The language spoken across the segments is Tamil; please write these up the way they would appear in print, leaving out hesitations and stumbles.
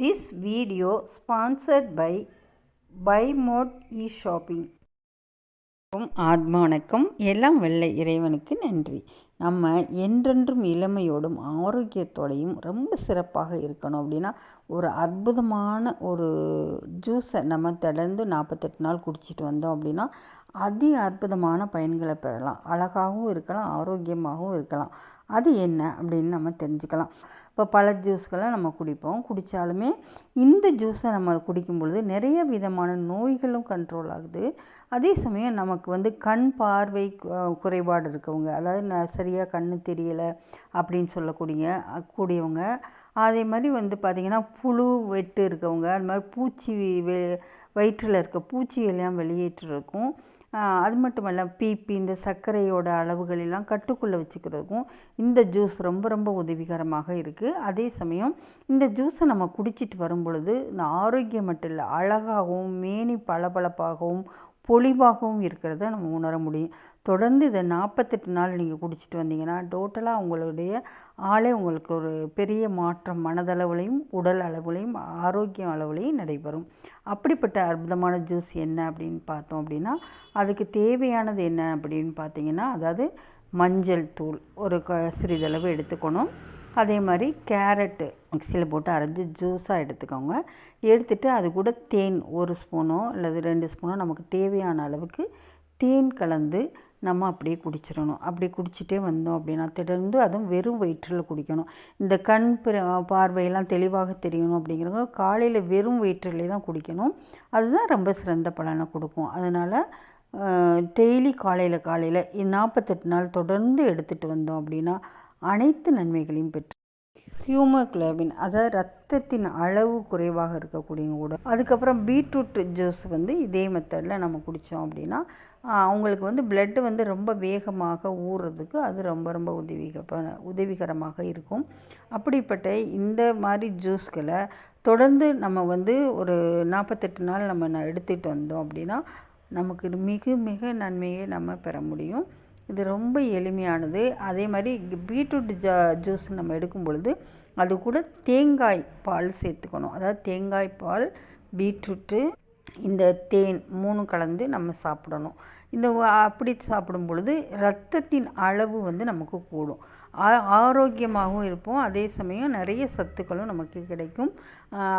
This video sponsored by Buy Mode e-shopping. ஆத்ம வணக்கம். எல்லாம் வெள்ளை இறைவனுக்கு நன்றி. நம்ம என்றென்றும் இளமையோடும் ஆரோக்கியத்தோடையும் ரொம்ப சிறப்பாக இருக்கணும் அப்படின்னா ஒரு அற்புதமான ஒரு ஜூஸை நம்ம தொடர்ந்து 48 நாள் குடிச்சிட்டு வந்தோம் அப்படின்னா அதி அற்புதமான பயன்களை பெறலாம். அழகாகவும் இருக்கலாம், ஆரோக்கியமாகவும் இருக்கலாம். அது என்ன அப்படின்னு நம்ம தெரிஞ்சுக்கலாம். இப்போ பல ஜூஸ்களை நம்ம குடிப்போம். குடித்தாலுமே இந்த ஜூஸை நம்ம குடிக்கும் பொழுது நிறைய விதமான நோய்களும் கண்ட்ரோல் ஆகுது. அதே சமயம் நமக்கு கண் பார்வை குறைபாடு இருக்கவங்க, அதாவது சரியாக கண்ணு தெரியலை அப்படின்னு கூடியவங்க, அதே மாதிரி பார்த்திங்கன்னா புழு வெட்டு இருக்கவங்க, அது மாதிரி பூச்சி வயிற்றில் இருக்க பூச்சியெல்லாம் வெளியேற்றுறதுக்கும், அது மட்டும் இல்லை பிபி இந்த சர்க்கரையோட அளவுகளெல்லாம் கட்டுக்குள்ளே வச்சுக்கிறதுக்கும் இந்த ஜூஸ் ரொம்ப ரொம்ப உதவிகரமாக இருக்குது. அதே சமயம் இந்த ஜூஸை நம்ம குடிச்சிட்டு வரும் பொழுது இந்த ஆரோக்கியம் மட்டும் இல்லை, அழகாகவும் மேனி பளபளப்பாகவும் பொலிவாகவும் இருக்கிறத நம்ம உணர முடியும். தொடர்ந்து இதை 48 நாள் நீங்கள் குடிச்சிட்டு வந்தீங்கன்னா டோட்டலாக உங்களுடைய ஆளே உங்களுக்கு ஒரு பெரிய மாற்றம் மனதளவுலையும் உடல் அளவுலையும் ஆரோக்கியம் அளவுலையும் நடைபெறும். அப்படிப்பட்ட அற்புதமான ஜூஸ் என்ன அப்படின்னு பார்த்தோம் அப்படின்னா அதுக்கு தேவையானது என்ன அப்படின்னு பார்த்தீங்கன்னா, அதாவது மஞ்சள் தூள் ஒரு சிறிதளவு எடுத்துக்கணும். அதே மாதிரி கேரட்டு மிக்சியில் போட்டு அரைச்சி ஜூஸாக எடுத்துக்கோங்க. எடுத்துகிட்டு அது கூட தேன் 1 ஸ்பூனோ அல்லது 2 ஸ்பூனோ நமக்கு தேவையான அளவுக்கு தேன் கலந்து நம்ம அப்படியே குடிச்சிடணும். அப்படி குடிச்சிட்டே வந்தோம் அப்படின்னா தொடர்ந்து அதுவும் வெறும் வயிற்றில் குடிக்கணும். இந்த கண் பார்வையெல்லாம் தெளிவாக தெரியணும் அப்படிங்கிறவங்க காலையில் வெறும் வயிற்றிலே தான் குடிக்கணும். அதுதான் ரொம்ப சிறந்த பலனை கொடுக்கும். அதனால் டெய்லி காலையில் 48 நாள் தொடர்ந்து எடுத்துகிட்டு வந்தோம் அப்படின்னா அனைத்து நன்மைகளையும் பெற்று ஹியூமோகுளோபின், அதாவது ரத்தத்தின் அளவு குறைவாக இருக்கக்கூடியவங்க கூட. அதுக்கப்புறம் பீட்ரூட் ஜூஸ் இதே மெத்தடில் நம்ம குடித்தோம் அப்படின்னா அவங்களுக்கு பிளட்டு ரொம்ப வேகமாக ஊறுறதுக்கு அது ரொம்ப ரொம்ப உதவிகரமாக இருக்கும். அப்படிப்பட்ட இந்த மாதிரி ஜூஸ்களை தொடர்ந்து நம்ம ஒரு 48 நாள் நம்ம எடுத்துகிட்டு வந்தோம் அப்படின்னா நமக்கு மிக மிக நன்மையை நம்ம பெற முடியும். இது ரொம்ப எளிமையானது. அதே மாதிரி பீட்ரூட் ஜூஸ் நம்ம எடுக்கும் பொழுது அது கூட தேங்காய் பால் சேர்த்துக்கணும். அதாவது தேங்காய் பால், பீட்ரூட்டு, இந்த தேன் 3 கலந்து நம்ம சாப்பிடணும். அப்படி சாப்பிடும் பொழுது இரத்தத்தின் அளவு நமக்கு கூடும், ஆரோக்கியமாகவும் இருப்போம். அதே சமயம் நிறைய சத்துக்களும் நமக்கு கிடைக்கும்.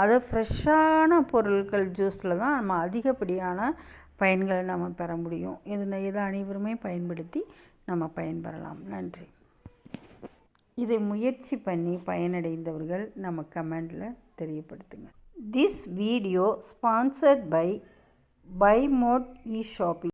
அதாவது ஃப்ரெஷ்ஷான பொருட்கள் ஜூஸில் தான் நம்ம அதிகப்படியான பயன்களை நம்ம பெற முடியும். இதை அனைவருமே பயன்படுத்தி நம்ம பயன்பெறலாம். நன்றி. இதை முயற்சி பண்ணி பயனடைந்தவர்கள் நம்ம கமெண்டில் தெரியப்படுத்துங்க. This video sponsored by mod e-shopping.